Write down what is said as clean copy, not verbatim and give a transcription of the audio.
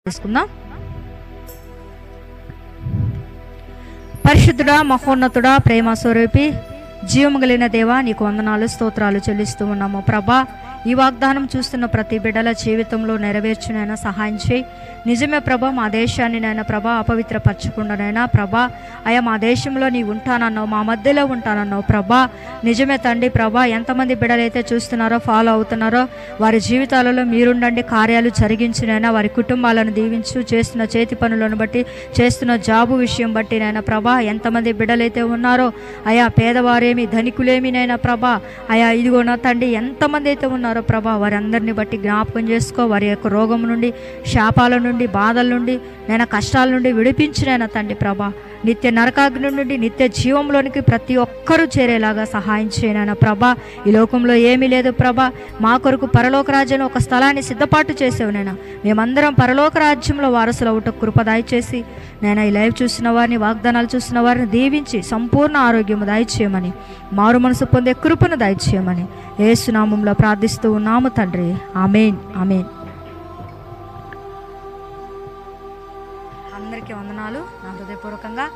తీసుకుందాం. పరిశుద్ధుడా, మహోన్నతుడా, ప్రేమ స్వరూపి, జీవము కలిగిన దేవా, నీకు వందనాలు స్తోత్రాలు చెల్లిస్తూ ఉన్నాము ప్రభా. ఈ వాగ్దానం చూస్తున్న ప్రతి బిడ్డల జీవితంలో నెరవేర్చునైనా సహాయం చేయి. నిజమే ప్రభా, మా దేశాన్ని నైనా ప్రభా అపవిత్రపరచకుండానైనా ప్రభా, అయ్యా మా దేశంలో నీ ఉంటానన్నావు, మా మధ్యలో ఉంటానన్నావు ప్రభా. నిజమే తండ్రి ప్రభా, ఎంతమంది బిడ్డలైతే చూస్తున్నారో ఫాలో అవుతున్నారో వారి జీవితాలలో మీరుండండి, కార్యాలు జరిగించినైనా వారి కుటుంబాలను దీవించు. చేస్తున్న చేతి పనులను బట్టి, చేస్తున్న జాబు విషయం బట్టి నైనా ప్రభా, ఎంతమంది బిడ్డలైతే ఉన్నారో అయా పేదవారేమి ధనికులేమినైనా ప్రభా, అయా ఇదిగో నా తండ్రి ఎంతమంది అయితే ఉన్నారో ప్రభా, వారందరిని బట్టి జ్ఞాపకం చేసుకో. వారి యొక్క రోగం నుండి, శాపాల నుండి, బాధల నుండి, నేను కష్టాల నుండి విడిపించినైనా తండ్రి ప్రభా, నిత్య నరకాగ్ని నుండి నిత్య జీవంలోనికి ప్రతి ఒక్కరూ చేరేలాగా సహాయం చేయనైనా ప్రభా. ఈ లోకంలో ఏమీ లేదు ప్రభా, మా కొరకు పరలోక రాజ్యంలో ఒక స్థలాన్ని సిద్ధపాటు చేసావు నైనా. మేమందరం పరలోక రాజ్యంలో వారసులు అవుట కృప దయచేసి నేను ఈ లైవ్ చూసిన వారిని, వాగ్దానాలు చూసిన వారిని దీవించి సంపూర్ణ ఆరోగ్యము దయచేయమని, మారు మనసు పొందే కృపను దయచేయమని యేసు నామములో ప్రార్థిస్తూ ఉన్నాము తండ్రి. ఆమేన్, ఆమేన్. అందరికీ వందనాలు నా హృదయపూర్వకంగా.